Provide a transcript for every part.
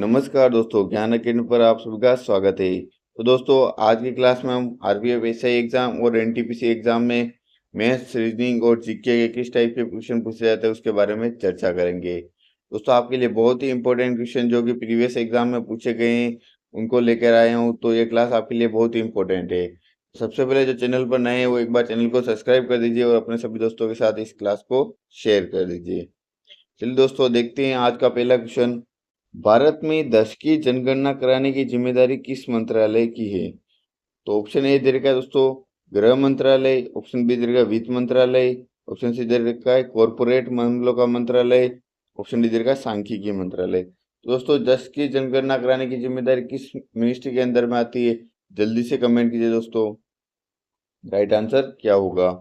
नमस्कार दोस्तों, ज्ञान अकेडमी पर आप सभी का स्वागत है। तो दोस्तों, आज की क्लास में हम आरपीएफ एसआई एग्जाम और एनटीपीसी एग्जाम में मैथ्स, रीजनिंग और जीके के किस टाइप के क्वेश्चन पूछे जाते हैं उसके बारे में चर्चा करेंगे। दोस्तों, आपके लिए बहुत ही इंपॉर्टेंट क्वेश्चन जो कि प्रीवियस एग्जाम में पूछे गए हैं उनको लेकर आया हूँ, तो ये क्लास आपके लिए बहुत ही इंपॉर्टेंट है। सबसे पहले जो चैनल पर नए हैं वो एक बार चैनल को सब्सक्राइब कर दीजिए और अपने सभी दोस्तों के साथ इस क्लास को शेयर कर दीजिए। चलिए दोस्तों, देखते हैं आज का पहला क्वेश्चन। भारत में 10 की जनगणना कराने की जिम्मेदारी किस मंत्रालय की है? तो ऑप्शन ए दे रखा है दोस्तों गृह मंत्रालय, ऑप्शन बी दे रखा है वित्त मंत्रालय, ऑप्शन सी दे रखा है कॉरपोरेट मामलों का मंत्रालय, ऑप्शन डी दे रखा है सांख्यिकी मंत्रालय। तो दोस्तों, 10 की जनगणना कराने की जिम्मेदारी किस मिनिस्ट्री के अंदर में आती है? जल्दी से कमेंट कीजिए दोस्तों, राइट आंसर क्या होगा।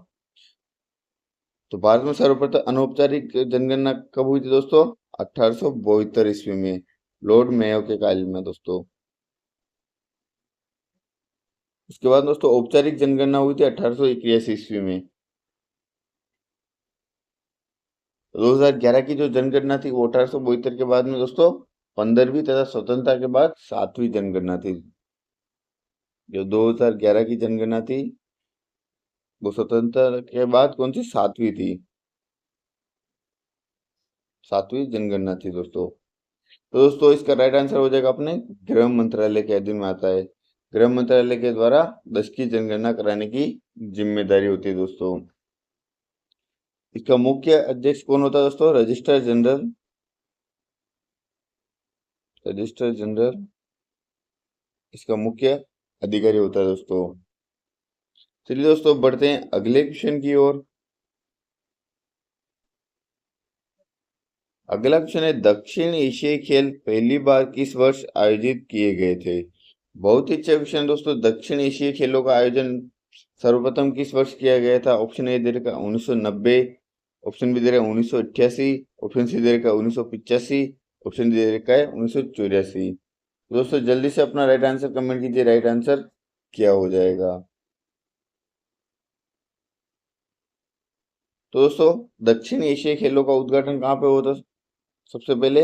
तो भारत में सर्वप्रथम अनौपचारिक जनगणना कब हुई थी दोस्तों? 1872 ईस्वी में, लॉर्ड मेयो के काल में दोस्तों। उसके बाद दोस्तों औपचारिक जनगणना हुई थी 1881 ईस्वी में। 2011 की जो जनगणना थी वो 1872 के बाद में दोस्तों 15वीं तथा स्वतंत्रता के बाद 7वीं जनगणना थी। जो 2011 की जनगणना थी वो स्वतंत्रता के बाद कौन सी 7वीं थी, 7वीं जनगणना थी दोस्तों। तो दोस्तों इसका राइट आंसर हो जाएगा अपने गृह मंत्रालय के अधीन में आता है। गृह मंत्रालय के द्वारा 10 की जनगणना कराने की जिम्मेदारी होती है दोस्तों। इसका मुख्य अध्यक्ष कौन होता है दोस्तों? रजिस्ट्रार जनरल, रजिस्ट्रार जनरल इसका मुख्य अधिकारी होता है दोस्तों। चलिए दोस्तों, बढ़ते हैं अगले क्वेश्चन की ओर। अगला क्वेश्चन है, दक्षिण एशियाई खेल पहली बार किस वर्ष आयोजित किए गए थे? बहुत ही अच्छा क्वेश्चन दोस्तों। दक्षिण एशियाई खेलों का आयोजन सर्वप्रथम किस वर्ष किया गया था? ऑप्शन ए दे रखा 1990, ऑप्शन बी दे रखा 1988, ऑप्शन सी दे रखा 1985, ऑप्शन डी दे रखा है 1984। दोस्तों जल्दी से अपना राइट आंसर कमेंट कीजिए, राइट आंसर क्या हो जाएगा। तो दोस्तों दक्षिण एशियाई खेलों का उद्घाटन कहाँ पे हुआ था? सबसे पहले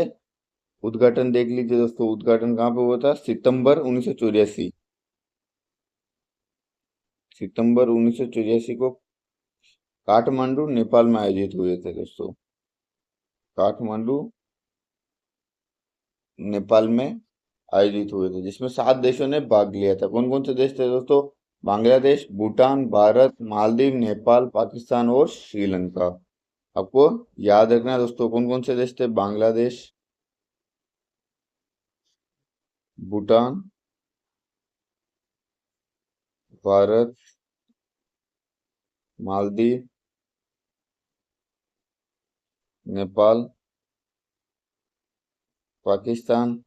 उद्घाटन देख लीजिए दोस्तों, उद्घाटन कहाँ पे हुआ था? सितंबर 1984, सितंबर 1984 को काठमांडू नेपाल में आयोजित हुए थे दोस्तों। काठमांडू नेपाल में आयोजित हुए थे, जिसमें 7 देशों ने भाग लिया था। कौन कौन से देश थे दोस्तों? बांग्लादेश, भूटान, भारत, मालदीव, नेपाल, पाकिस्तान और श्रीलंका। आपको याद रखना है दोस्तों, कौन कौन से देश थे? बांग्लादेश, भूटान, भारत, मालदीव, नेपाल, पाकिस्तान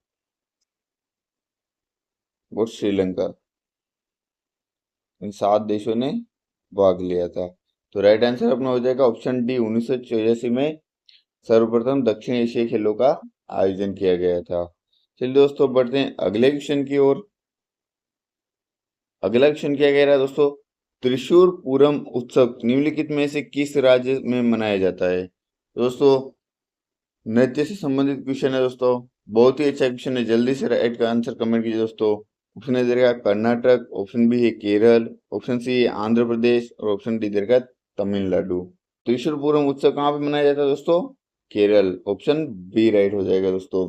और श्रीलंका। इन 7 देशों ने भाग लिया था। तो राइट आंसर अपना हो जाएगा ऑप्शन डी, 1984 में सर्वप्रथम दक्षिण एशियाई खेलों का आयोजन किया गया था। चलिए दोस्तों, बढ़ते हैं अगले क्वेश्चन की ओर। अगला क्वेश्चन क्या कह रहा है दोस्तों? त्रिशूर पूरम उत्सव निम्नलिखित में से किस राज्य में मनाया जाता है? दोस्तों नृत्य से संबंधित क्वेश्चन है दोस्तों, बहुत ही अच्छा क्वेश्चन है। जल्दी से राइट का आंसर कमेंट कीजिए दोस्तों। ऑप्शन ए देगा कर्नाटक, ऑप्शन बी है केरल, ऑप्शन सी है आंध्र प्रदेश और ऑप्शन डी देगा तमिलनाडु। त्रिशूर पूरम उत्सव कहाँ पे मनाया जाता है दोस्तों? केरल, ऑप्शन बी राइट हो जाएगा दोस्तों।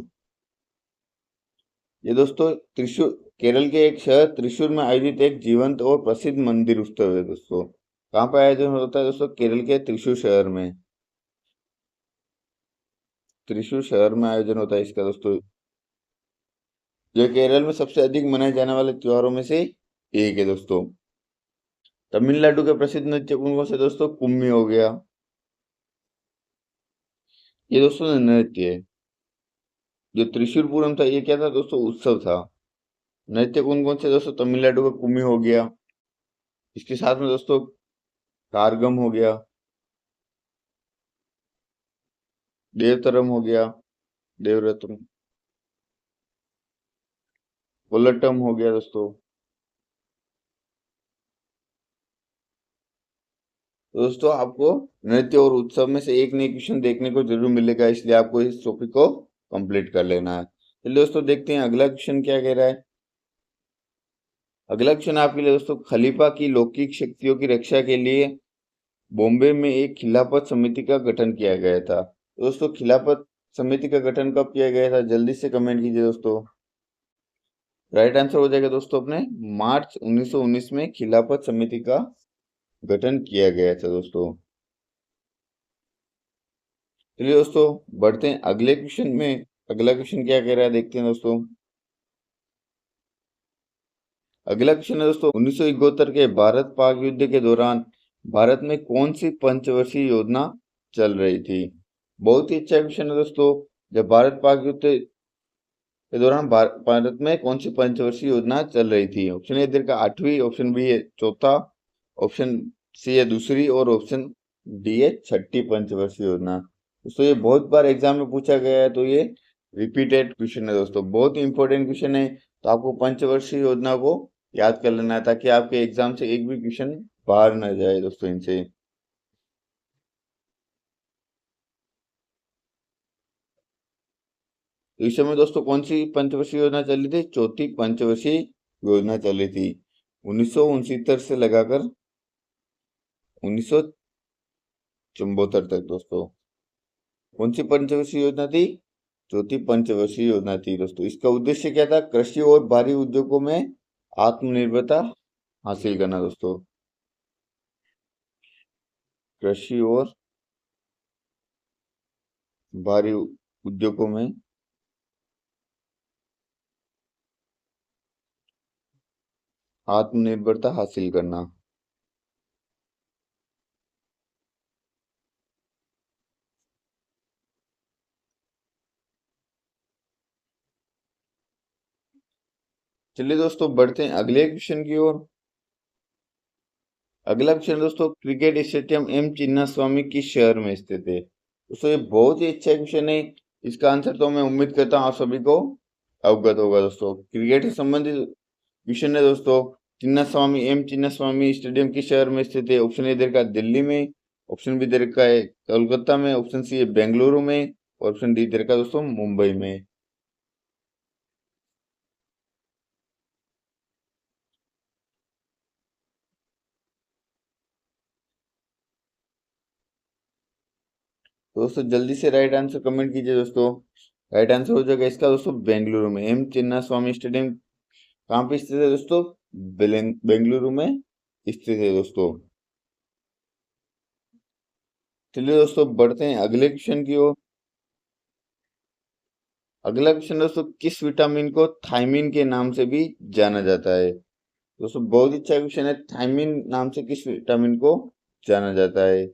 ये दोस्तों त्रिशूर, केरल के एक शहर त्रिशूर में आयोजित एक जीवंत और प्रसिद्ध मंदिर उत्सव है दोस्तों। कहाँ पे आयोजन होता है दोस्तों? केरल के त्रिशूर शहर में, त्रिशूर शहर में आयोजन होता है इसका दोस्तों। यह केरल में सबसे अधिक मनाए जाने वाले त्योहारों में से एक है दोस्तों। तमिलनाडु के प्रसिद्ध नृत्य कौन कौन से दोस्तों? कुम्मी हो गया, ये दोस्तों नृत्य है। जो त्रिशूर पूरम था ये क्या था दोस्तों? उत्सव था। नृत्य कौन कौन से दोस्तों? तमिलनाडु का कुम्मी हो गया, इसके साथ में दोस्तों कारगम हो गया, देवतरम हो गया, देवरत्न, कोल्लटम हो गया दोस्तों। तो दोस्तों आपको नृत्य और उत्सव में से एक नई क्वेश्चन देखने को जरूर मिलेगा, इसलिए आपको इस टॉपिक को कंप्लीट कर लेना है। चलिए दोस्तों देखते हैं अगला क्वेश्चन क्या कह रहा है। अगला क्वेश्चन आपके लिए दोस्तों, खलीफा की लौकिक शक्तियों की रक्षा के लिए बॉम्बे में एक खिलाफत समिति का गठन किया गया था। दोस्तों खिलाफत समिति का गठन कब किया गया था, जल्दी से कमेंट कीजिए दोस्तों। राइट आंसर हो जाएगा दोस्तों अपने मार्च 1919 में खिलाफत समिति का गठन किया गया था दोस्तों। चलिए दोस्तों बढ़ते हैं अगले क्वेश्चन में। अगला क्वेश्चन क्या कह रहा है देखते हैं दोस्तों। अगला क्वेश्चन है दोस्तों, 1971 के भारत पाक युद्ध के दौरान भारत में कौन सी पंचवर्षीय योजना चल रही थी। बहुत ही अच्छा क्वेश्चन है दोस्तों। जब भारत पाक युद्ध के दौरान भारत में कौन सी पंचवर्षीय योजना चल रही थी। ऑप्शन ए इधर का 8वीं, ऑप्शन बी है चौथा, ऑप्शन सी है दूसरी और ऑप्शन डी है छठी पंचवर्षीय योजना। दोस्तों ये बहुत बार एग्जाम में पूछा गया है, तो ये रिपीटेड क्वेश्चन है दोस्तों, बहुत ही इंपॉर्टेंट क्वेश्चन है। तो आपको पंचवर्षीय योजना को याद कर लेना है ताकि आपके एग्जाम से एक भी क्वेश्चन बाहर न जाए दोस्तों इनसे। तो इस समय दोस्तों कौन सी पंचवर्षीय योजना चल रही थी, चौथी पंचवर्षीय योजना चल रही थी 1969 से लगाकर 1974 तक दोस्तों। कौन सी पंचवर्षीय योजना थी, चौथी पंचवर्षीय योजना थी दोस्तों। इसका उद्देश्य क्या था, कृषि और भारी उद्योगों में आत्मनिर्भरता हासिल करना दोस्तों। कृषि और भारी उद्योगों में आत्मनिर्भरता हासिल करना। चलिए दोस्तों बढ़ते हैं अगले क्वेश्चन की ओर। अगला क्वेश्चन दोस्तों, क्रिकेट स्टेडियम एम चिन्ना स्वामी किस शहर में स्थित है। दोस्तों ये बहुत ही अच्छा क्वेश्चन है। इसका आंसर तो मैं उम्मीद करता हूँ आप सभी को अवगत होगा दोस्तों। क्रिकेट से संबंधित क्वेश्चन है दोस्तों। चिन्ना स्वामी एम चिन्ना स्वामी स्टेडियम किस शहर में स्थित है। ऑप्शन ए इधर का दिल्ली में, ऑप्शन बी इधर का है कोलकाता में, ऑप्शन सी है बेंगलुरु में और ऑप्शन डी इधर का दोस्तों मुंबई में। दोस्तों जल्दी से राइट आंसर कमेंट कीजिए दोस्तों। राइट आंसर हो जाएगा इसका दोस्तों बेंगलुरु में। एम चिन्ना स्वामी स्टेडियम कहाँ पे स्थित है दोस्तों, बेंगलुरु में स्थित है दोस्तों। चलिए दोस्तों बढ़ते हैं अगले क्वेश्चन की ओर। अगला क्वेश्चन दोस्तों, किस विटामिन को थायमिन के नाम से भी जाना जाता है। दोस्तों बहुत अच्छा क्वेश्चन है, थायमिन नाम से किस विटामिन को जाना जाता है।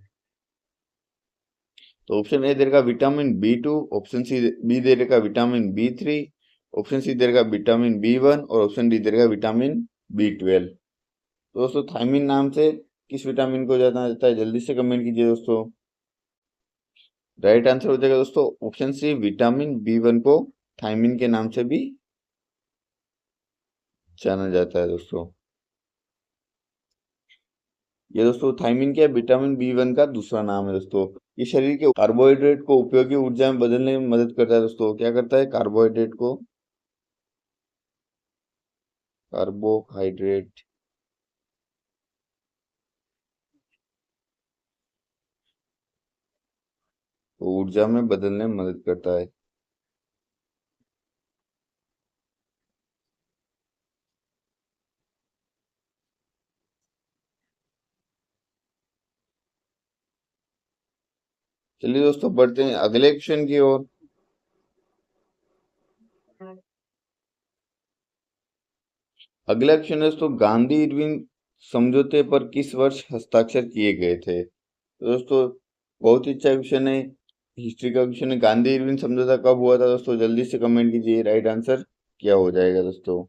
तो ऑप्शन ए देगा vitamin B 2, option C B देगा विटामिन बी 3, ऑप्शन सी देगा विटामिन बी 1 और ऑप्शन डी देगा विटामिन बी 12। दोस्तों थायमिन नाम से किस विटामिन को जाना जाता है, जल्दी से कमेंट कीजिए दोस्तों। राइट आंसर हो जाएगा दोस्तों ऑप्शन सी विटामिन बी 1 को थायमिन के नाम से भी जाना जाता है दोस्तों। ये दोस्तों थायमिन क्या है, विटामिन बी 1 का दूसरा नाम है दोस्तों। ये शरीर के कार्बोहाइड्रेट को उपयोगी ऊर्जा में बदलने में मदद करता है दोस्तों। क्या करता है, कार्बोहाइड्रेट को कार्बोहाइड्रेट को ऊर्जा में बदलने में मदद करता है। चलिए दोस्तों बढ़ते हैं अगले क्वेश्चन की ओर। अगला क्वेश्चन है दोस्तों, गांधी इरविन समझौते पर किस वर्ष हस्ताक्षर किए गए थे। तो दोस्तों बहुत ही अच्छा क्वेश्चन है, हिस्ट्री का क्वेश्चन है। गांधी इरविन समझौता कब हुआ था दोस्तों, जल्दी से कमेंट कीजिए राइट आंसर क्या हो जाएगा दोस्तों।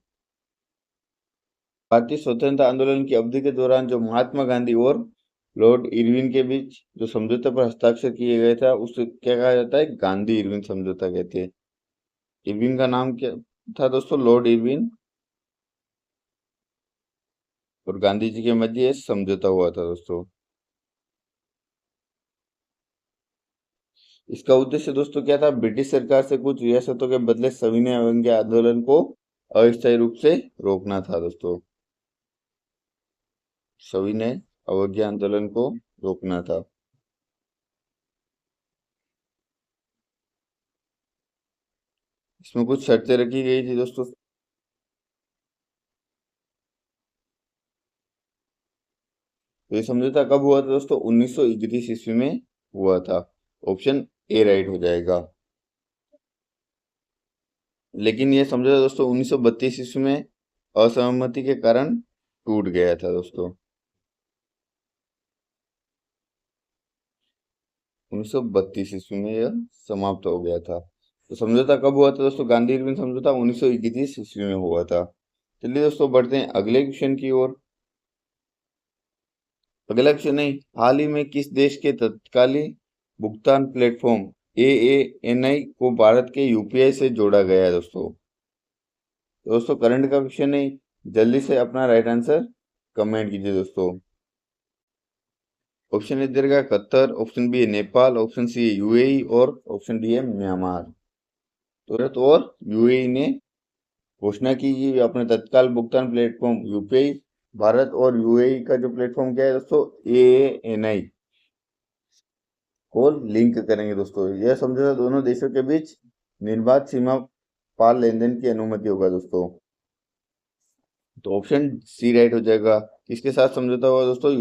भारतीय स्वतंत्रता आंदोलन की अवधि के दौरान जो महात्मा गांधी और लॉर्ड इरविन के बीच जो समझौते पर हस्ताक्षर किए गए था उसे क्या कहा जाता है, गांधी इरविन समझौता कहते हैं। इरविन का नाम क्या था दोस्तों, लॉर्ड इरविन, और गांधी जी के मध्य ये समझौता हुआ था दोस्तों। इसका उद्देश्य दोस्तों क्या था? ब्रिटिश सरकार से कुछ रियासतों के बदले सविनय अवज्ञा आंदोलन को अस्थायी रूप से रोकना था दोस्तों। सविनय अवज्ञा आंदोलन को रोकना था। इसमें कुछ शर्तें रखी गई थी दोस्तों। तो ये समझौता कब हुआ था दोस्तों? 1931 ईस्वी में हुआ था। ऑप्शन ए राइट हो जाएगा। लेकिन ये समझौता दोस्तों 1932 ईस्वी में असहमति के कारण टूट गया था दोस्तों। 1932 ईस्वी में यह समाप्त हो गया था। तो समझौता कब हुआ था दोस्तों? गांधी इरविन समझौता 1931 ईस्वी में हुआ था। चलिए दोस्तों बढ़ते हैं अगले क्वेश्चन की ओर। अगला क्वेश्चन है, हाल ही में किस देश के तत्कालीन भुगतान प्लेटफॉर्म AANI को भारत के UPI से जोड़ा गया है दोस्तों? तो दोस्तों करंट का क्वेश्चन है, जल्दी से अपना राइट आंसर कमेंट कीजिए दोस्तों। ऑप्शन ए दे रहेगा कतर, ऑप्शन बी है नेपाल, ऑप्शन सी है UAE और ऑप्शन डी है म्यांमार। तो और UAE ने घोषणा की कि अपने तत्काल भुगतान प्लेटफॉर्म यूपीआई भारत और UAE का जो प्लेटफॉर्म क्या है दोस्तों AANI को लिंक करेंगे दोस्तों। यह समझौता दोनों देशों के बीच निर्बाध सीमा पार लेन देन की अनुमति होगा दोस्तों। तो ऑप्शन सी राइट हो जाएगा। किसके साथ समझौता हुआ दोस्तों?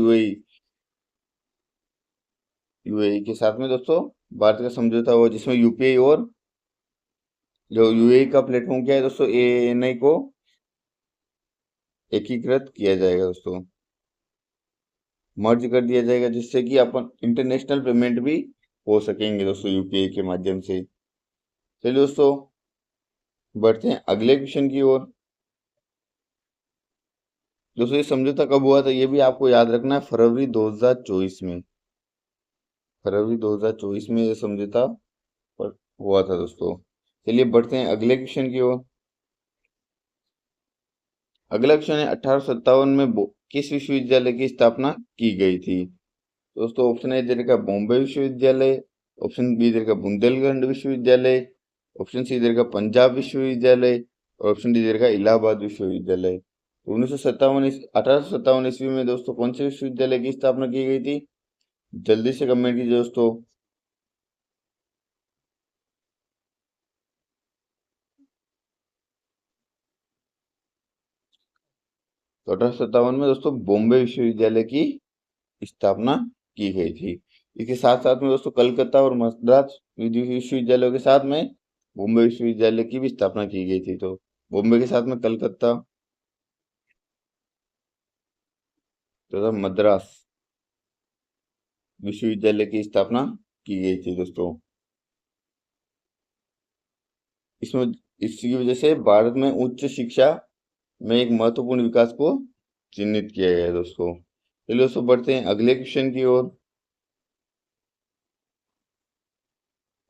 यूएई के साथ में दोस्तों भारत का समझौता हुआ, जिसमें यूपीआई और जो यूएई का प्लेटफॉर्म क्या है दोस्तों AANI को एकीकृत किया जाएगा दोस्तों, मर्ज कर दिया जाएगा, जिससे कि अपन इंटरनेशनल पेमेंट भी हो सकेंगे दोस्तों यूपीआई के माध्यम से। चलिए दोस्तों बढ़ते हैं अगले क्वेश्चन की ओर। दोस्तों ये समझौता कब हुआ था? ये भी आपको याद रखना है, फरवरी 2024 में। फरवरी 2024 में ये समझौता हुआ था दोस्तों। चलिए बढ़ते हैं अगले क्वेश्चन की ओर। अगला क्वेश्चन है 1857 में किस विश्वविद्यालय की स्थापना की गई थी? दोस्तों ऑप्शन ए दे रखा बॉम्बे विश्वविद्यालय, ऑप्शन बी दे रखा बुंदेलखंड विश्वविद्यालय, ऑप्शन सी दे रखा पंजाब विश्वविद्यालय और ऑप्शन डी दे रखा इलाहाबाद विश्वविद्यालय। 1857 ईस्वी में दोस्तों कौन से विश्वविद्यालय की स्थापना की गई थी? जल्दी से कमेंट कीजिए दोस्तों। तो 1857 में दोस्तों बॉम्बे विश्वविद्यालय की स्थापना की गई थी। इसके साथ साथ में दोस्तों कलकत्ता और मद्रास विश्वविद्यालयों के साथ में बॉम्बे विश्वविद्यालय की भी स्थापना की गई थी। तो बॉम्बे के साथ में कलकत्ता तथा मद्रास विश्वविद्यालय की स्थापना की गई थी दोस्तों। इसमें इसकी वजह से भारत में उच्च शिक्षा में एक महत्वपूर्ण विकास को चिन्हित किया गया है दोस्तों। चलिए दोस्तों बढ़ते हैं अगले क्वेश्चन की ओर।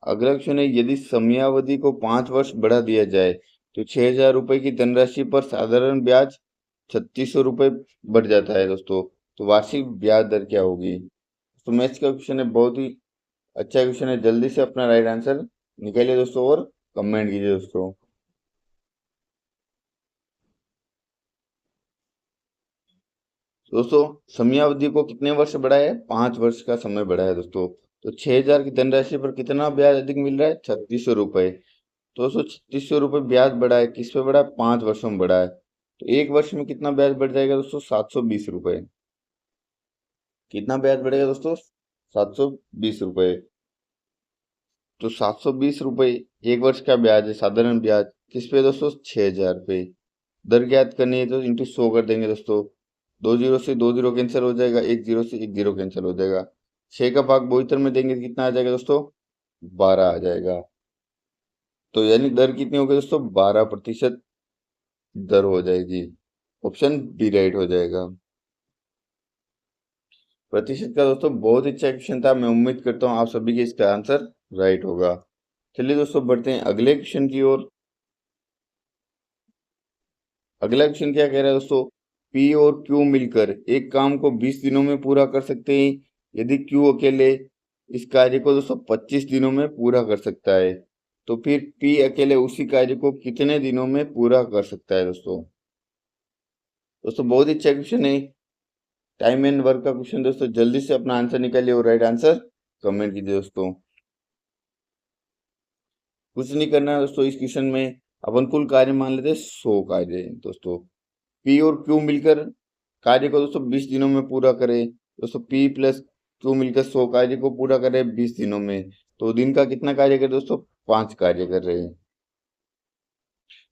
अगला क्वेश्चन है, यदि समयावधि को 5 वर्ष बढ़ा दिया जाए तो 6,000 रुपए की धनराशि पर साधारण ब्याज 3600 रुपये बढ़ जाता है दोस्तों। तो वार्षिक ब्याज दर क्या होगी? तो मैथ्स का क्वेश्चन है, बहुत ही अच्छा क्वेश्चन है। जल्दी से अपना राइट आंसर निकालिए दोस्तों और कमेंट कीजिए दोस्तों। दोस्तों समयावधि को कितने वर्ष बढ़ाया है? 5 वर्ष का समय बढ़ाया है दोस्तों। तो 6,000 की धनराशि पर कितना ब्याज अधिक मिल रहा है? 3600 रुपये। तो दोस्तों 3600 रुपये ब्याज बढ़ा है, किस पे बढ़ा है? 5 वर्षों में बढ़ा है। तो एक वर्ष में कितना ब्याज बढ़ जाएगा दोस्तों? 720 रुपये। कितना ब्याज बढ़ेगा दोस्तों? 720 रुपये। तो 720 रुपये एक वर्ष का ब्याज है, साधारण ब्याज, किस पे दोस्तों? 6,000 पे। दर ज्ञात करनी है तो इंटू 100 कर देंगे दोस्तों। 2 जीरो से 2 जीरो कैंसिल हो जाएगा, 1 जीरो से 1 जीरो कैंसिल हो जाएगा। 6 का भाग 72 में देंगे तो कितना आ जाएगा दोस्तों? 12 आ जाएगा। तो यानी दर कितनी होगी दोस्तों? 12% दर हो जाएगी। ऑप्शन बी राइट हो जाएगा। प्रतिशत का दोस्तों बहुत ही अच्छा क्वेश्चन था। मैं उम्मीद करता हूँ आप सभी के इसका आंसर राइट होगा। चलिए दोस्तों बढ़ते हैं अगले क्वेश्चन की ओर। अगला क्वेश्चन क्या कह रहा है दोस्तों? पी और क्यू मिलकर एक काम को 20 दिनों में पूरा कर सकते हैं यदि क्यू अकेले इस कार्य को दोस्तों 25 दिनों में पूरा कर सकता है, तो फिर P अकेले उसी कार्य को कितने दिनों में पूरा कर सकता है दोस्तों। दोस्तों बहुत ही अच्छा क्वेश्चन है, टाइम एंड वर्क का क्वेश्चन दोस्तों। जल्दी से अपना आंसर निकालिए और राइट आंसर कमेंट कीजिए दोस्तों। कुछ नहीं करना है दोस्तों, इस क्वेश्चन में अपन कुल कार्य मान लेते हैं 100 कार्य दोस्तों। P और Q मिलकर कार्य को दोस्तों 20 दिनों में पूरा करे। दोस्तों P प्लस Q मिलकर 100 कार्य को पूरा करे 20 दिनों में, तो दिन का कितना कार्य करे दोस्तों, 5 कार्य कर रहे हैं।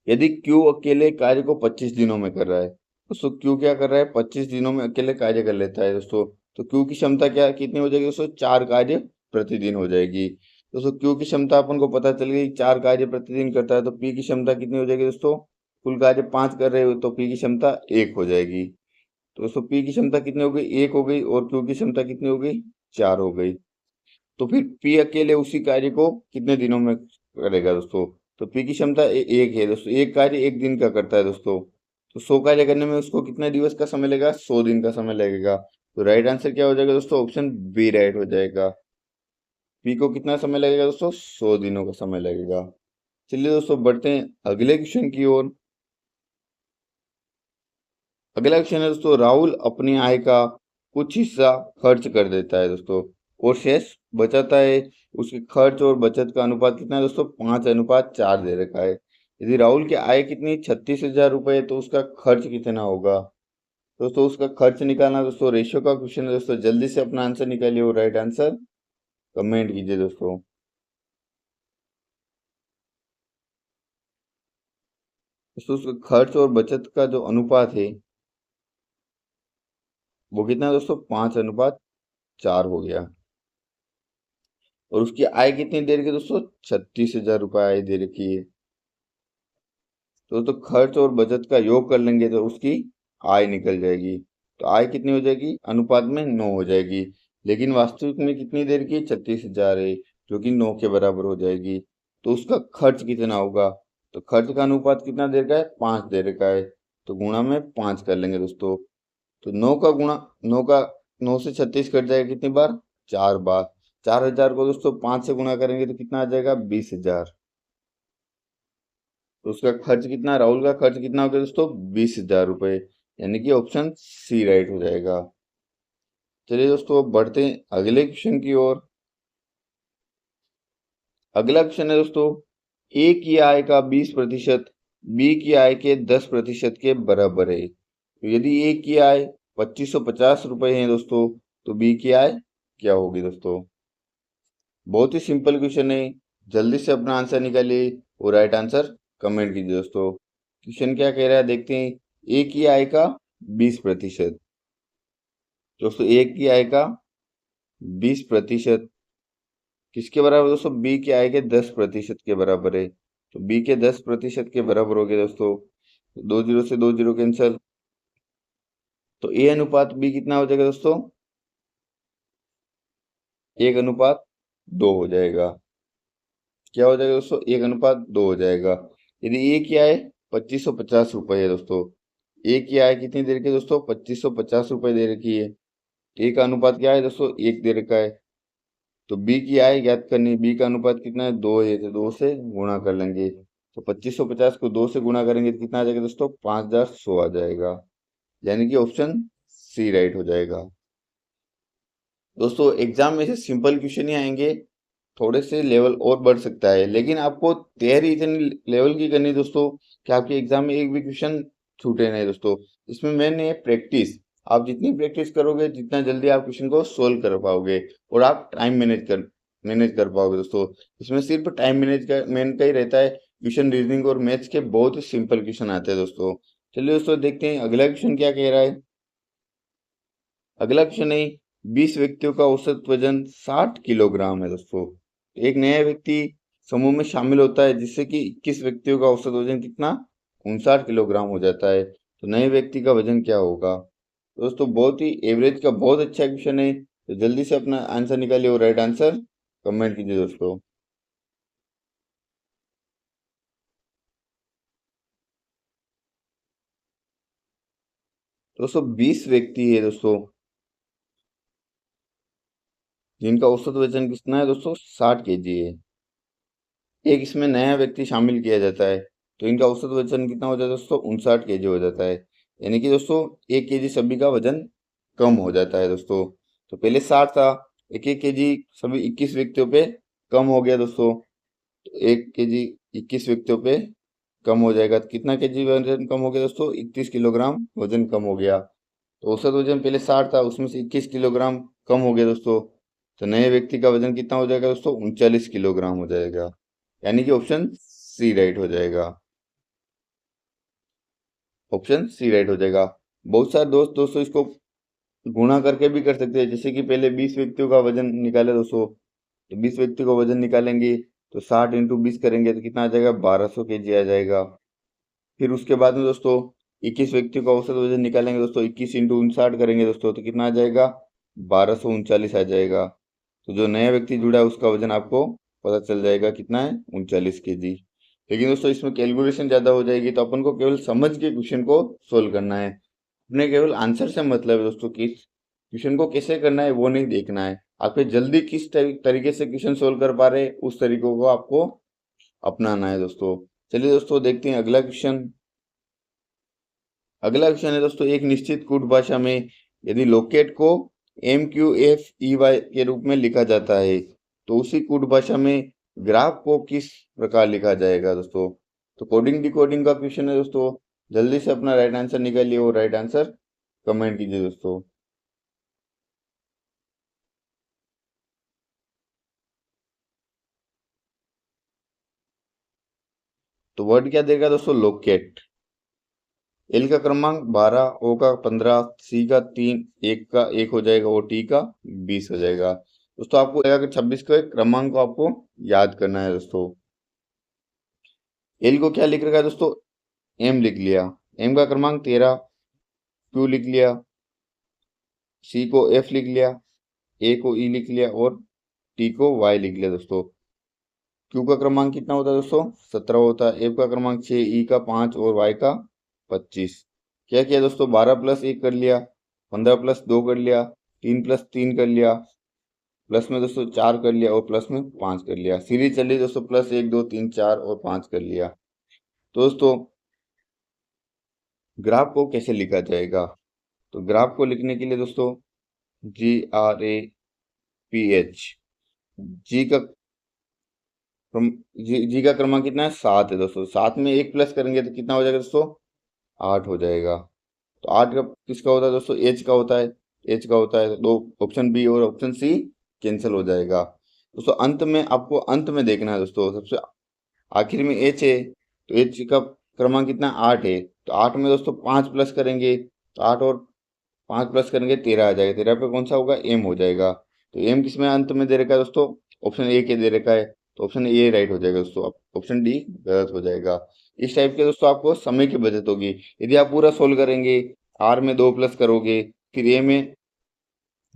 यदि Q अकेले कार्य को 25 दिनों में कर रहा है, दोस्तों Q क्या कर रहा है, 25 दिनों में अकेले कार्य कर लेता है दोस्तों, तो Q की क्षमता क्या कितनी हो जाएगी दोस्तों, 4 कार्य प्रतिदिन हो जाएगी। दोस्तों Q की क्षमता अपन को पता चल गई, 4 कार्य प्रतिदिन करता है, तो P की क्षमता कितनी हो जाएगी दोस्तों, कुल कार्य 5 कर रहे हो तो P की क्षमता 1 हो जाएगी। तो दोस्तों P की क्षमता कितनी हो गई, 1 हो गई, और Q की क्षमता कितनी हो गई, 4 हो गई। तो फिर P अकेले उसी कार्य को कितने दिनों में करेगा दोस्तों, तो P की क्षमता एक है दोस्तों, एक कार्य एक दिन का करता है दोस्तों, तो 100 कार्य करने में उसको कितने दिवस का समय लगेगा, 100 दिन का समय लगेगा। तो राइट आंसर क्या हो जाएगा दोस्तों, ऑप्शन बी राइट हो जाएगा। P को कितना समय लगेगा दोस्तों, 100 दिनों का समय लगेगा। चलिए दोस्तों बढ़ते हैं अगले क्वेश्चन की ओर। अगला क्वेश्चन है दोस्तों, राहुल अपनी आय का कुछ हिस्सा खर्च कर देता है दोस्तों, और शेष बचाता है। उसके खर्च और बचत का अनुपात कितना है दोस्तों, 5:4 दे रखा है। यदि राहुल की आय कितनी 36,000 रुपये है, तो उसका खर्च कितना होगा। दोस्तों उसका खर्च निकालना दोस्तों रेशियो का क्वेश्चन है दोस्तों। जल्दी से अपना आंसर निकालिए और राइट आंसर कमेंट कीजिए दोस्तों। दोस्तों उसका खर्च और बचत का जो अनुपात है वो कितना है दोस्तों, 5:4 हो गया। और उसकी आय कितनी दे रखी है दोस्तों, 36,000 रुपये आय दे रखी है। तो दोस्तों खर्च और बचत का योग कर लेंगे तो उसकी आय निकल जाएगी। तो आय कितनी हो जाएगी, अनुपात में 9 हो जाएगी। लेकिन वास्तविक में कितनी दे रखी है, 36,000 है, जो कि 9 के बराबर हो जाएगी। तो उसका खर्च कितना होगा, तो खर्च का अनुपात कितना दे रखा है, 5 दे रखा है, तो गुणा में 5 कर लेंगे दोस्तों। तो 9 का गुणा, 9 का 9 से 36 कट जाएगा कितनी बार, 4 बार। 4,000 को दोस्तों 5 से गुणा करेंगे तो कितना आ जाएगा, 20,000। तो उसका खर्च कितना, राहुल का खर्च कितना हो गया दोस्तों, 20,000 रुपये, यानी कि ऑप्शन सी राइट हो जाएगा। चलिए दोस्तों अब बढ़ते हैं अगले क्वेश्चन की ओर। अगला क्वेश्चन है दोस्तों, ए की आय का 20% बी की आय के 10% के बराबर है। तो यदि ए की आय 2550 रुपये है दोस्तों, तो बी की आय क्या होगी दोस्तों। बहुत ही सिंपल क्वेश्चन है, जल्दी से अपना आंसर निकालिए और राइट आंसर कमेंट कीजिए दोस्तों। क्वेश्चन क्या कह रहा है देखते हैं। ए की आय का 20%, दोस्तों ए की आय का 20% किसके बराबर है दोस्तों, बी की आय के 10% के बराबर है। तो बी के 10% के बराबर हो गए दोस्तों, दो जीरो से दो जीरो कैंसिल। तो ए अनुपात बी कितना हो जाएगा दोस्तों, 1:2 हो जाएगा। क्या हो जाएगा दोस्तों, 1:2 हो जाएगा। यदि ए की आय 2550 रुपये है दोस्तों, ए की आय कितनी दे रखी है दोस्तों, 2550 रुपये दे रखी है। ए का अनुपात क्या है दोस्तों, 1 दे रखा है। तो बी की आय ज्ञात करनी है, बी का अनुपात कितना है, 2 है, तो 2 से गुणा कर लेंगे। तो 2550 को 2 से गुणा करेंगे तो कितना आ जाएगा दोस्तों, 5100 आ जाएगा, यानी कि ऑप्शन सी राइट हो जाएगा। दोस्तों एग्जाम में से सिंपल क्वेश्चन ही आएंगे, थोड़े से लेवल और बढ़ सकता है, लेकिन आपको तैयारी इतनी लेवल की करनी है दोस्तों कि आपके एग्जाम में एक भी क्वेश्चन छूटे नहीं दोस्तों। इसमें मेन है प्रैक्टिस, आप जितनी प्रैक्टिस करोगे जितना जल्दी आप क्वेश्चन को सोल्व कर पाओगे, और आप टाइम मैनेज कर पाओगे दोस्तों। इसमें सिर्फ टाइम मैनेज का ही रहता है, क्वेश्चन रीजनिंग और मैथ्स के बहुत ही सिंपल क्वेश्चन आते हैं दोस्तों। चलिए दोस्तों देखते हैं अगला क्वेश्चन क्या कह रहा है। अगला क्वेश्चन है, 20 व्यक्तियों का औसत वजन 60 किलोग्राम है दोस्तों। एक नया व्यक्ति समूह में शामिल होता है जिससे कि 21 व्यक्तियों का औसत वजन कितना, 59 किलोग्राम हो जाता है। तो नए व्यक्ति का वजन क्या होगा। दोस्तों बहुत ही एवरेज का बहुत अच्छा क्वेश्चन है, तो जल्दी से अपना आंसर निकालिए और राइट आंसर कमेंट कीजिए दोस्तों। दोस्तों 20 व्यक्ति है दोस्तों, जिनका औसत वजन कितना है दोस्तों 60 kg है। एक इसमें नया व्यक्ति शामिल किया जाता है तो इनका औसत वजन कितना हो जाता है दोस्तों 59 kg हो जाता है। यानी कि दोस्तों 1 kg सभी का वजन कम हो जाता है दोस्तों। तो पहले 60 था, 1 1 kg सभी 21 व्यक्तियों पे कम हो गया दोस्तों। तो 1 kg 21 व्यक्तियों पे कम हो जाएगा तो कितना केजी वजन कम हो गया दोस्तों 31 किलोग्राम वजन कम हो गया। तो औसत वजन पहले 60 था, उसमें से 21 किलोग्राम कम हो गया दोस्तों। तो नए व्यक्ति का वजन कितना हो जाएगा दोस्तों 39 किलोग्राम हो जाएगा। यानी कि ऑप्शन सी राइट हो जाएगा। ऑप्शन सी राइट हो जाएगा। बहुत सारे दोस्त दोस्तों इसको गुणा करके भी कर सकते हैं, जैसे कि पहले 20 व्यक्तियों का वजन निकाले दोस्तों। तो 20 व्यक्ति का वजन निकालेंगे तो 60 × 20 करेंगे तो कितना आ जाएगा 1200 kg आ जाएगा। फिर उसके बाद में दोस्तों 21 व्यक्तियों का औसत वजन निकालेंगे दोस्तों, 21 × 59 करेंगे दोस्तों तो कितना आ जाएगा 1239 आ जाएगा। तो जो नया व्यक्ति जुड़ा है उसका वजन आपको पता चल जाएगा कितना है 39 kg। लेकिन दोस्तों इसमें कैलकुलेशन ज़्यादा हो जाएगी तो अपन को केवल समझ के क्वेश्चन को सोल्व करना है। अपने केवल आंसर से मतलब है दोस्तों कि क्वेश्चन को कैसे करना है वो नहीं देखना है। आप जल्दी किस तरीके से क्वेश्चन सोल्व कर पा रहे हैं उस तरीकों को आपको अपनाना है दोस्तों। चलिए दोस्तों देखते हैं अगला क्वेश्चन। अगला क्वेश्चन है दोस्तों, एक निश्चित कूट भाषा में यदि लोकेट को MQFEY के रूप में लिखा जाता है तो उसी कूट भाषा में ग्राफ को किस प्रकार लिखा जाएगा दोस्तों। तो कोडिंग डिकोडिंग का क्वेश्चन है दोस्तों। जल्दी से अपना राइट आंसर निकालिए और राइट आंसर कमेंट कीजिए दोस्तों। तो वर्ड क्या देगा दोस्तों लोकेट। एल का क्रमांक 12, ओ का 15, सी का 3, एक का 1 हो जाएगा और टी का 20 हो जाएगा। दोस्तों आपको 26 के क्रमांक को आपको याद करना है दोस्तों। एल को क्या लिख रखा है दोस्तों एम लिख लिया, एम का क्रमांक 13, क्यू लिख लिया, सी को एफ लिख लिया, ए को ई लिख लिया और टी को वाई लिख लिया दोस्तों। क्यू का क्रमांक कितना होता है दोस्तों 17 होता है, एफ का क्रमांक 6, ई का 5 और वाई का 25। क्या किया दोस्तों 12+1 कर लिया, 15+2 कर लिया, 3+3 कर लिया, प्लस में दोस्तों 4 कर लिया और प्लस में 5 कर लिया। सीरीज चल रही दोस्तों +1 2 3 4 और 5 कर लिया। तो दोस्तों ग्राफ को कैसे लिखा जाएगा। तो ग्राफ को लिखने के लिए दोस्तों GRAPH, जी का जी का क्रमांक कितना है 7 है दोस्तों। 7 में 1 प्लस करेंगे तो कितना हो जाएगा दोस्तों 8 हो जाएगा। तो 8 का किसका होता है दोस्तों एच का होता है, एच का होता है। तो ऑप्शन बी और ऑप्शन सी कैंसिल हो जाएगा दोस्तों। अंत में आपको अंत में देखना है दोस्तों, सबसे आखिर में एच है तो एच का क्रमांक कितना 8 है। तो 8 में दोस्तों 5 प्लस करेंगे तो 8 और 5 प्लस करेंगे 13 आ जाएगा। 13 पे कौन सा होगा एम हो जाएगा। तो एम किसमें अंत में दे रखा है दोस्तों ऑप्शन ए के दे रखा है तो ऑप्शन ए राइट हो जाएगा दोस्तों। ऑप्शन डी गलत हो जाएगा। इस टाइप के दोस्तों आपको समय की बचत होगी। यदि आप पूरा सोल्व करेंगे आर में 2 प्लस करोगे फिर ए में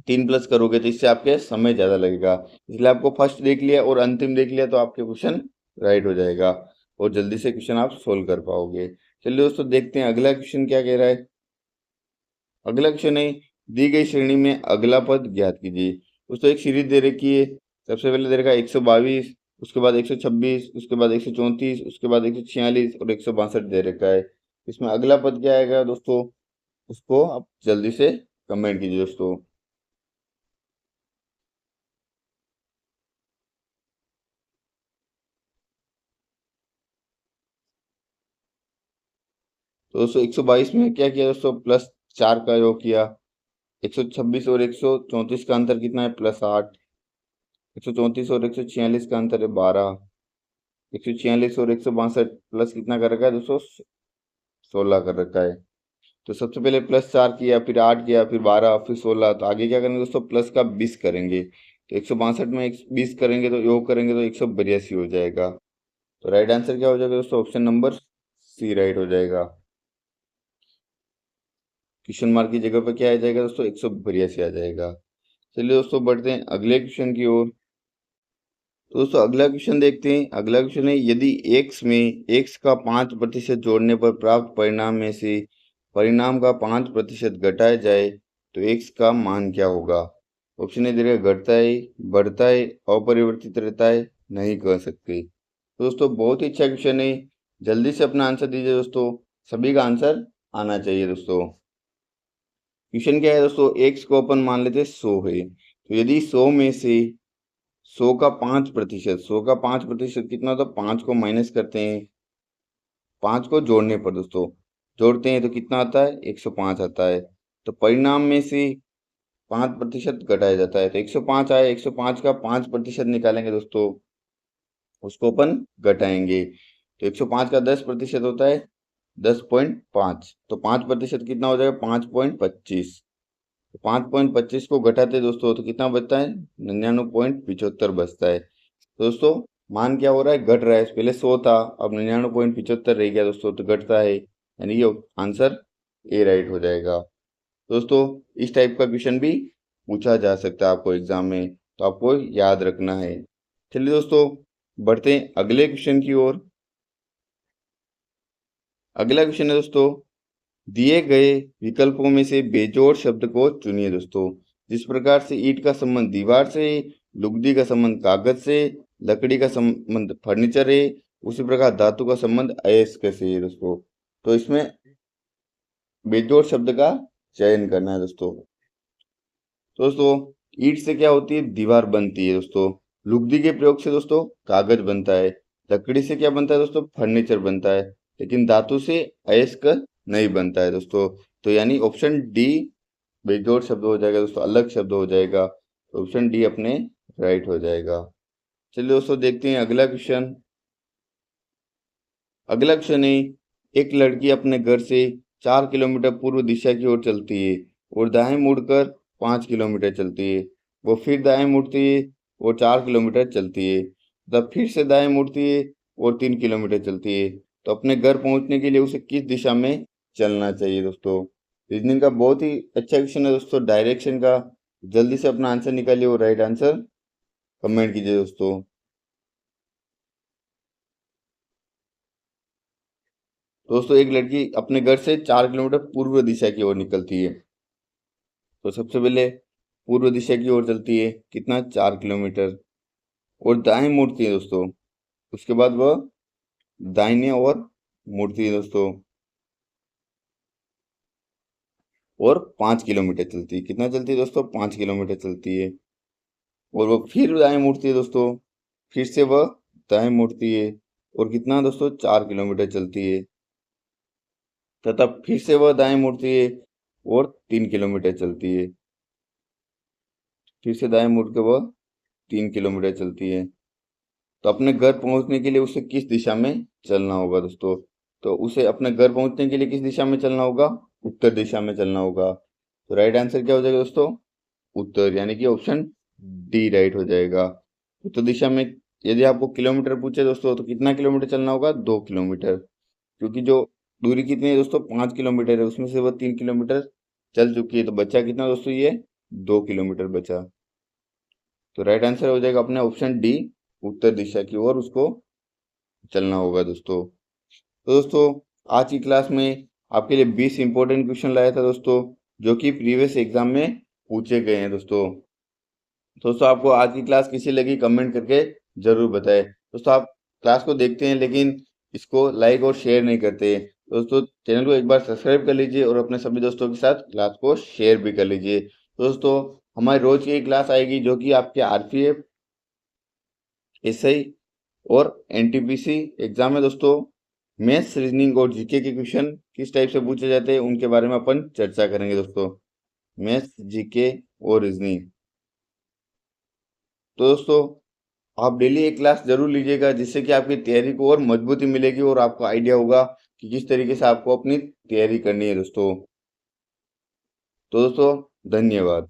3 प्लस करोगे तो इससे आपके समय ज़्यादा लगेगा। इसलिए आपको फर्स्ट देख लिया और अंतिम देख लिया तो आपके क्वेश्चन राइट हो जाएगा और जल्दी से क्वेश्चन आप सोल्व कर पाओगे। चलिए दोस्तों देखते हैं अगला क्वेश्चन क्या कह रहा है। अगला क्वेश्चन है दी गई श्रेणी में अगला पद ज्ञात कीजिए। दोस्तों एक सीरीज दे रखी है। सबसे पहले दे रखा है 122, उसके बाद 126, उसके बाद 134, उसके बाद 146 और 162 दे रखा है। इसमें अगला पद क्या आएगा दोस्तों उसको आप जल्दी से कमेंट कीजिए दोस्तों। तो दोस्तों 122 में क्या किया दोस्तों +4 का योग किया। 126 और 134 का अंतर कितना है +8। 134 और 146 का अंतर है 12। 146 और 162 प्लस कितना कर रखा है दोस्तों 16 कर रखा है। तो सबसे पहले +4 किया फिर 8 किया फिर 12 फिर 16। तो आगे क्या करेंगे दोस्तों प्लस का 20 करेंगे। तो 162 में 20 करेंगे तो योग करेंगे तो 182 हो जाएगा। तो राइट आंसर क्या हो जाएगा दोस्तों ऑप्शन नंबर सी राइट हो जाएगा। क्वेश्चन मार्क की जगह पर क्या आ जाएगा दोस्तों 182 आ जाएगा। चलिए दोस्तों बढ़ते हैं अगले क्वेश्चन की ओर। तो दोस्तों अगला क्वेश्चन देखते हैं। अगला क्वेश्चन है यदि x में x का 5% जोड़ने पर प्राप्त परिणाम में से परिणाम का 5% घटाया जाए तो x का मान क्या होगा। ऑप्शन ए दे घटता है, बढ़ता है, अपरिवर्तित रहता है, नहीं कह सकते। तो दोस्तों बहुत ही अच्छा क्वेश्चन है, जल्दी से अपना आंसर दीजिए दोस्तों, सभी का आंसर आना चाहिए दोस्तों। क्वेश्चन क्या है दोस्तों, एक्स को अपन मान लेते 100 है, तो यदि 100 में से 100 का 5%, 100 का 5% कितना होता है, 5 को माइनस करते हैं, 5 को जोड़ने पर दोस्तों जोड़ते हैं तो कितना आता है, 105 आता है। तो परिणाम में से 5% घटाया जाता है, तो 105 आया, 105 का 5% निकालेंगे दोस्तों, उसको अपन घटाएंगे, तो 105 का 10% होता है 10.5, तो 5% कितना हो जाएगा, 5.25। तो 5.25 को घटाते दोस्तों तो कितना बचता है, 99.75 बचता है। तो दोस्तों मान क्या हो रहा है, घट रहा है, पहले 100 था, अब 99.75 रह गया दोस्तों, तो घटता है, यानी कि आंसर ए राइट हो जाएगा। दोस्तों इस टाइप का क्वेश्चन भी पूछा जा सकता है आपको एग्जाम में, तो आपको याद रखना है। चलिए दोस्तों बढ़ते हैं अगले क्वेश्चन की ओर। अगला क्वेश्चन है दोस्तों, दिए गए विकल्पों में से बेजोड़ शब्द को चुनिए दोस्तों। जिस प्रकार से ईंट का संबंध दीवार से, लुगदी का संबंध कागज से, लकड़ी का संबंध फर्नीचर है, उसी प्रकार धातु का संबंध अयस्क से है दोस्तों। तो इसमें बेजोड़ शब्द का चयन करना है दोस्तों। तो दोस्तों ईंट से क्या होती है, दीवार बनती है दोस्तों। लुगदी के प्रयोग से दोस्तों कागज बनता है। लकड़ी से क्या बनता है दोस्तों, फर्नीचर बनता है। लेकिन धातु से अयस्क नहीं बनता है दोस्तों। तो यानी ऑप्शन डी बेजोड़ शब्द हो जाएगा दोस्तों, अलग शब्द हो जाएगा, तो ऑप्शन डी अपने राइट हो जाएगा। चलिए दोस्तों देखते हैं अगला क्वेश्चन। अगला क्वेश्चन है, एक लड़की अपने घर से 4 किलोमीटर पूर्व दिशा की ओर चलती है और दाएं मुड़कर 5 किलोमीटर चलती है। वो फिर दाएं मुड़ती है और 4 किलोमीटर चलती है, तब फिर से दाएं मुड़ती है और 3 किलोमीटर चलती है। तो अपने घर पहुंचने के लिए उसे किस दिशा में चलना चाहिए दोस्तों। रीजनिंग का बहुत ही अच्छा क्वेश्चन है दोस्तों, डायरेक्शन का। जल्दी से अपना आंसर निकालिए और राइट आंसर कमेंट कीजिए दोस्तों। दोस्तों एक लड़की अपने घर से 4 किलोमीटर पूर्व दिशा की ओर निकलती है, तो सबसे पहले पूर्व दिशा की ओर चलती है, कितना, 4 किलोमीटर, और दाएं मुड़ती है दोस्तों। उसके बाद वह दाहिने ओर मुड़ती है दोस्तों, और 5 किलोमीटर चलती है। कितना चलती है दोस्तों, 5 किलोमीटर चलती है। और वो फिर दाएं मुड़ती है दोस्तों, फिर से वह दाएं मुड़ती है, और कितना दोस्तों, 4 किलोमीटर चलती है। तथा फिर से वह दाएं मुड़ती है और 3 किलोमीटर चलती है। फिर से दाएं मुड़ के वह 3 किलोमीटर चलती है। तो अपने घर पहुंचने के लिए उसे किस दिशा में चलना होगा दोस्तों। तो उसे अपने घर पहुंचने के लिए किस दिशा में चलना होगा, उत्तर दिशा में चलना होगा। तो राइट आंसर क्या हो जाएगा दोस्तों, उत्तर, यानी कि ऑप्शन डी राइट हो जाएगा। उत्तर दिशा में यदि आपको किलोमीटर पूछे दोस्तों, तो कितना किलोमीटर चलना होगा, 2 किलोमीटर, क्योंकि जो दूरी कितनी है दोस्तों, 5 किलोमीटर है, उसमें से वो 3 किलोमीटर चल चुकी है, तो बचा कितना दोस्तों, ये 2 किलोमीटर बचा। तो राइट आंसर हो जाएगा अपने ऑप्शन डी, उत्तर दिशा की ओर उसको चलना होगा दोस्तों। तो दोस्तों आज की क्लास में आपके लिए 20 इंपॉर्टेंट क्वेश्चन लाया था दोस्तों, जो कि प्रीवियस एग्जाम में पूछे गए हैं दोस्तों। दोस्तों आपको आज की क्लास कैसी लगी कमेंट करके जरूर बताएं। दोस्तों आप क्लास को देखते हैं लेकिन इसको लाइक और शेयर नहीं करते। दोस्तों चैनल को एक बार सब्सक्राइब कर लीजिए और अपने सभी दोस्तों के साथ क्लास को शेयर भी कर लीजिए। दोस्तों हमारी रोज की क्लास आएगी जो कि आपके आरपीएफ, एसआई और एनटीपीसी एग्जाम में दोस्तों मैथ्स, रीजनिंग और जीके के क्वेश्चन किस टाइप से पूछे जाते हैं उनके बारे में अपन चर्चा करेंगे दोस्तों। मैथ्स, जीके और रीजनिंग। तो दोस्तों आप डेली एक क्लास जरूर लीजिएगा, जिससे कि आपकी तैयारी को और मजबूती मिलेगी और आपको आइडिया होगा कि किस तरीके से आपको अपनी तैयारी करनी है दोस्तों। तो दोस्तों धन्यवाद।